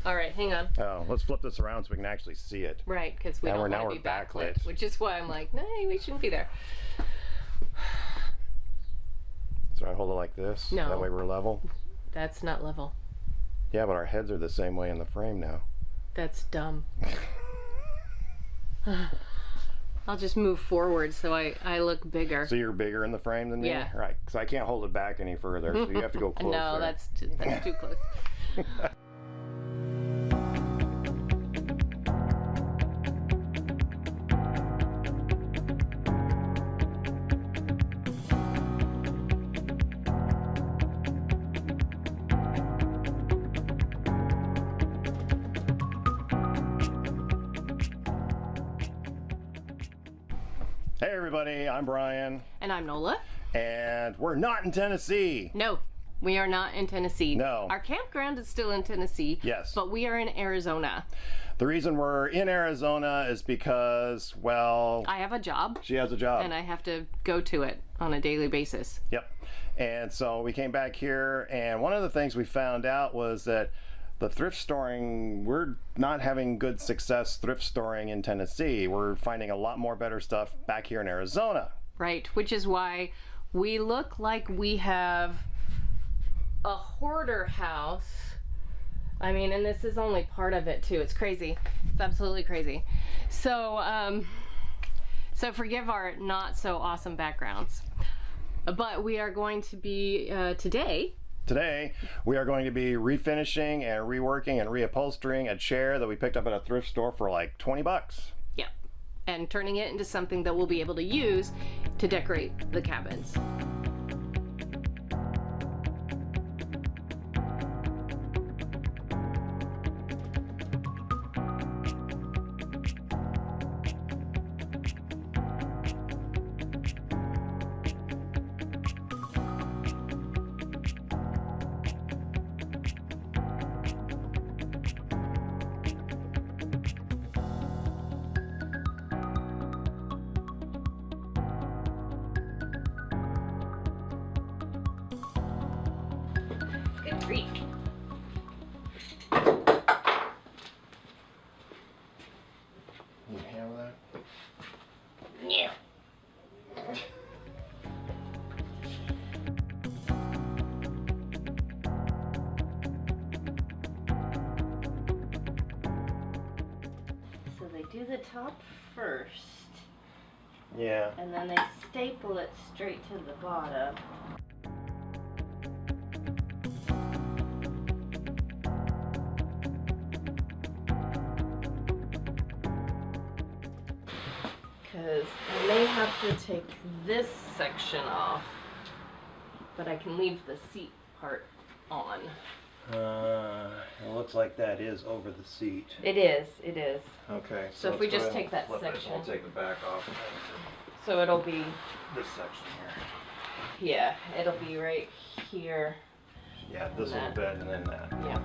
All right, hang on. Oh, let's flip this around so we can actually see it. Right, because we don't want to be backlit, which is why I'm like, no, we shouldn't be there. So I hold it like this? No. That way we're level? That's not level. Yeah, but our heads are the same way in the frame now. That's dumb. I'll just move forward so I look bigger. So you're bigger in the frame than me? Yeah. Right, because I can't hold it back any further, so you have to go closer. No, that's too close. Hey everybody, I'm Brian. And I'm Nola. And we're not in Tennessee. No, we are not in Tennessee. No. Our campground is still in Tennessee. Yes. But we are in Arizona. The reason we're in Arizona is because, well... I have a job. She has a job. And I have to go to it on a daily basis. Yep. And so we came back here, and one of the things we found out was that the thrift storing, we're not having good success thrift storing in Tennessee. We're finding a lot more better stuff back here in Arizona. Right, which is why we look like we have a hoarder house. I mean, and this is only part of it too. It's crazy. It's absolutely crazy. So, so forgive our not so awesome backgrounds. But we are going to be, Today, we are going to be refinishing and reworking and reupholstering a chair that we picked up at a thrift store for like 20 bucks. Yeah, and turning it into something that we'll be able to use to decorate the cabins. Good grief. Can you handle that? Yeah. So they do the top first, Yeah. and then they staple it straight to the bottom. Because I may have to take this section off, but I can leave the seat part on. It looks like that is over the seat. It is, it is. Okay. So if we just take that section. We'll take the back off. So it'll be, This section here. yeah, it'll be right here. Yeah, this little That. bit and then that. Yeah.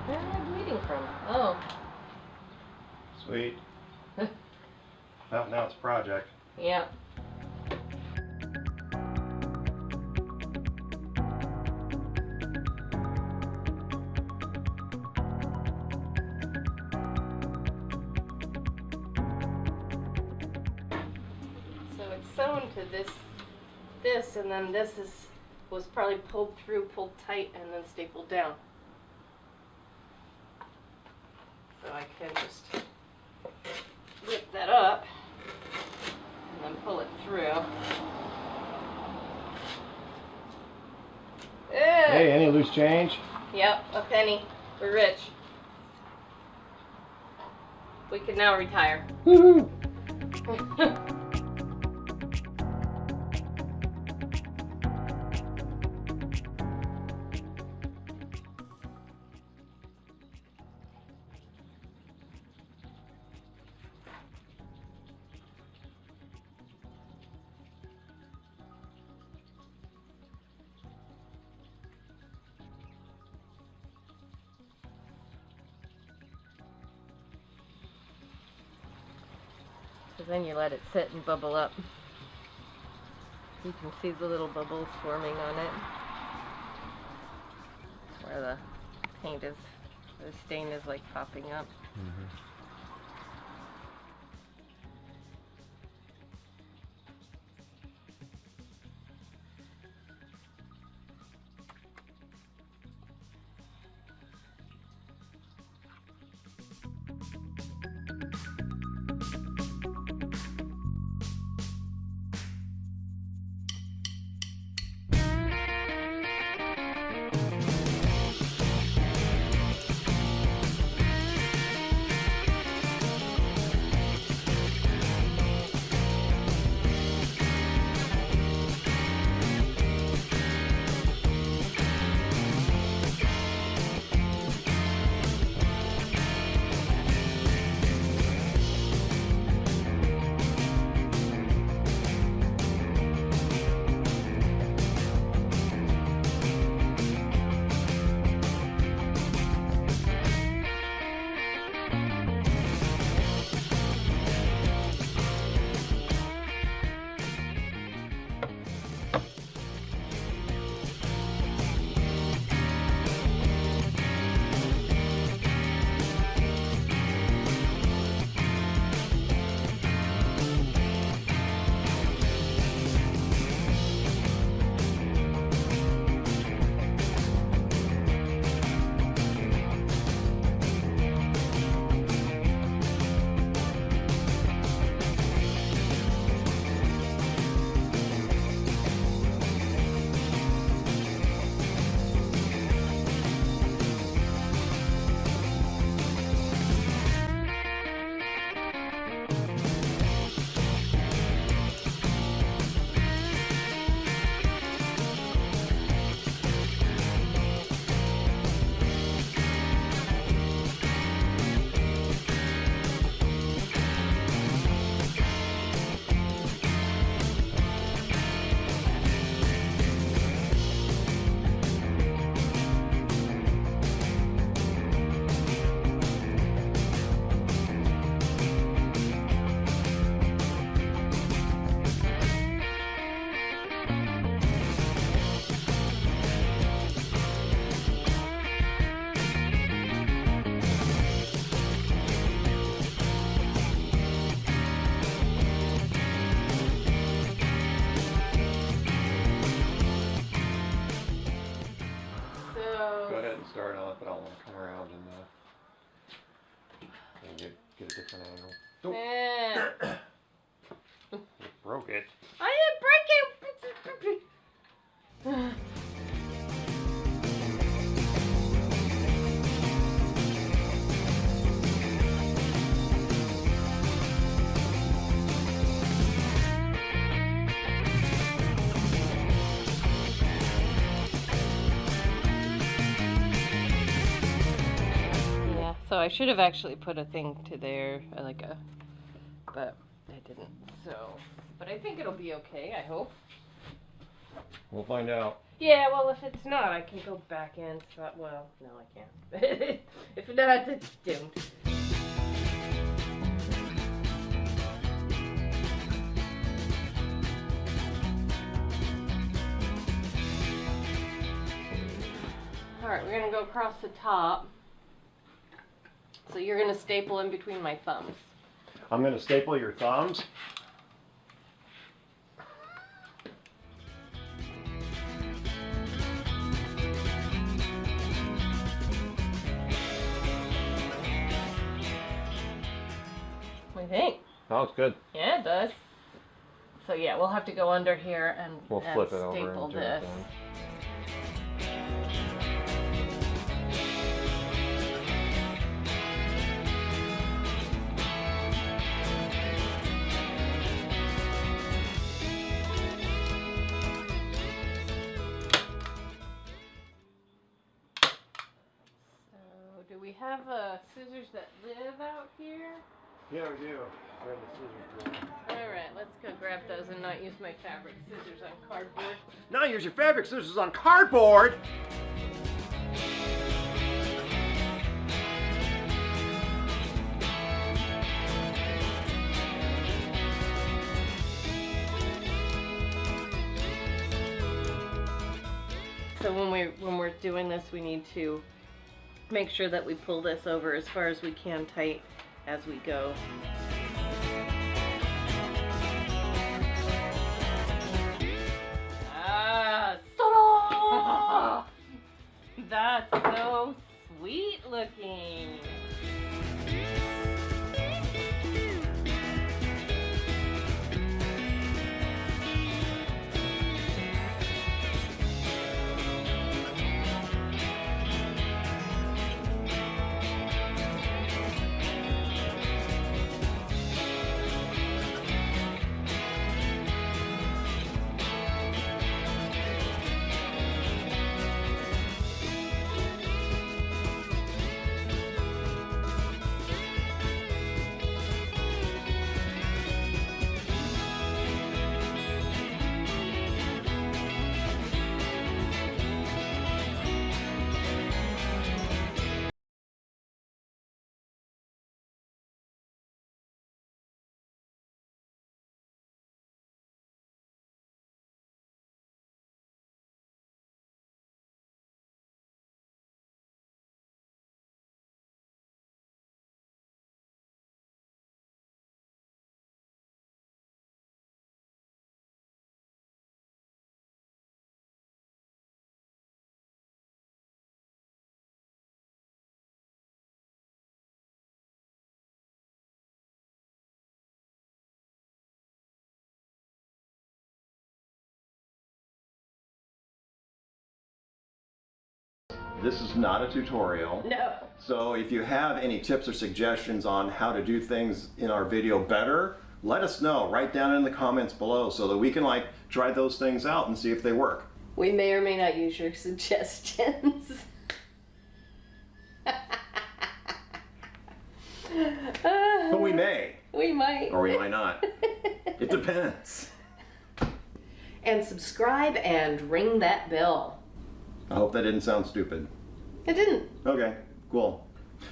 Where am I bleeding from? Oh. Sweet. Well, now it's a project. Yeah. So it's sewn to this, and then this was probably pulled through, pulled tight, and then stapled down. So I can just whip that up and then pull it through. Hey, any loose change? Yep, a penny. We're rich. We can now retire. Woohoo! Because then you let it sit and bubble up. You can see the little bubbles forming on it. Where the paint is, the stain is like popping up. Start on it, but I want to come around and get a different angle. You broke it. I didn't break it! So I should have actually put a thing to there, but I didn't. So, but I think it'll be okay, I hope. We'll find out. Yeah, well, if it's not, I can go back in. So, well, no, I can't. If not, it's doomed. Alright, we're going to go across the top. So you're going to staple in between my thumbs. I'm going to staple your thumbs. What do you think? That looks good. Yeah, it does. So yeah, we'll have to go under here and flip it over staple and this. Do we have scissors that live out here? Yeah, we do. Grab the scissors. Alright, let's go grab those and not use my fabric scissors on cardboard. Not use your fabric scissors on cardboard! So when we're doing this, we need to make sure that we pull this over as far as we can tight as we go. Ah, that's so sweet looking. This is not a tutorial. No. So if you have any tips or suggestions on how to do things in our video better, let us know. Write down in the comments below so that we can like try those things out and see if they work. We may or may not use your suggestions. But we may. We might. Or we might not. It depends. And subscribe and ring that bell. I hope that didn't sound stupid. It didn't. Okay, cool.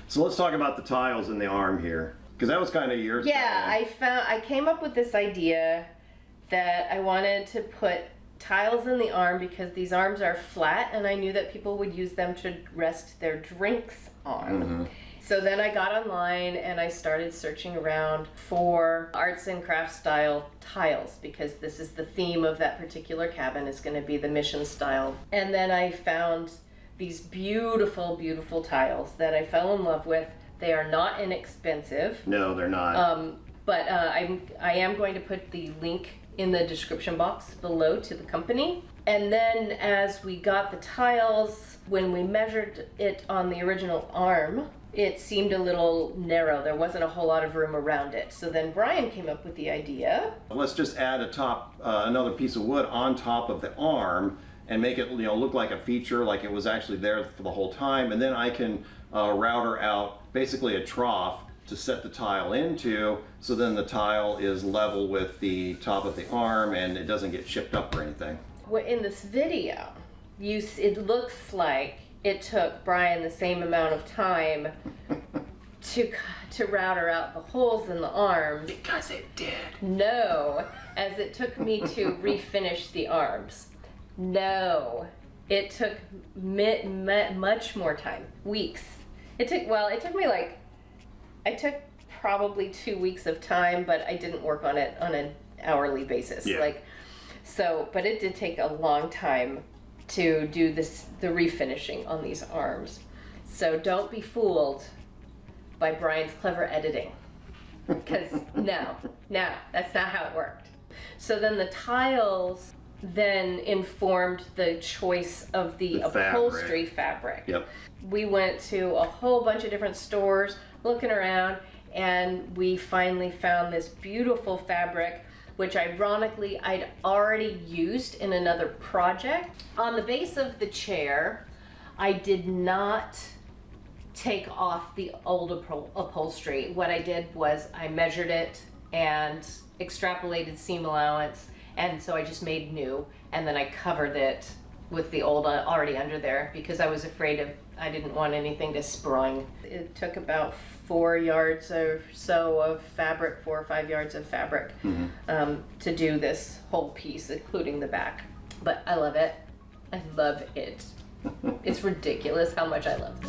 So let's talk about the tiles in the arm here. Because that was kind of yours. Yeah, I came up with this idea that I wanted to put tiles in the arm because these arms are flat and I knew that people would use them to rest their drinks on. Mm-hmm. So then I got online and I started searching around for arts and crafts style tiles because this is the theme of that particular cabin, is going to be the mission style. And then I found these beautiful, beautiful tiles that I fell in love with. They are not inexpensive. No, they're not. But I am going to put the link in the description box below to the company. And then as we got the tiles, when we measured it on the original arm, it seemed a little narrow. There wasn't a whole lot of room around it. So then Brian came up with the idea. Let's just add another piece of wood on top of the arm and make it, look like a feature, like it was actually there for the whole time. And then I can router out basically a trough to set the tile into, so then the tile is level with the top of the arm and it doesn't get chipped up or anything. Well, in this video, it looks like it took Brian the same amount of time to router out the holes in the arms. Because it did. No, as it took me to refinish the arms. No, it took much more time, weeks. I took probably 2 weeks of time, but I didn't work on it on an hourly basis. Yeah. But it did take a long time to do the refinishing on these arms. So don't be fooled by Brian's clever editing. Because no, that's not how it worked. So then the tiles then informed the choice of the upholstery fabric. Yep. We went to a whole bunch of different stores looking around, and we finally found this beautiful fabric, which ironically I'd already used in another project. On the base of the chair, I did not take off the old upholstery. What I did was I measured it and extrapolated seam allowance, and so I just made new, and then I covered it with the old already under there because I was afraid I didn't want anything to sprung. It took about 4 yards or so of fabric, 4 or 5 yards of fabric, to do this whole piece, including the back. But I love it. I love it. It's ridiculous how much I love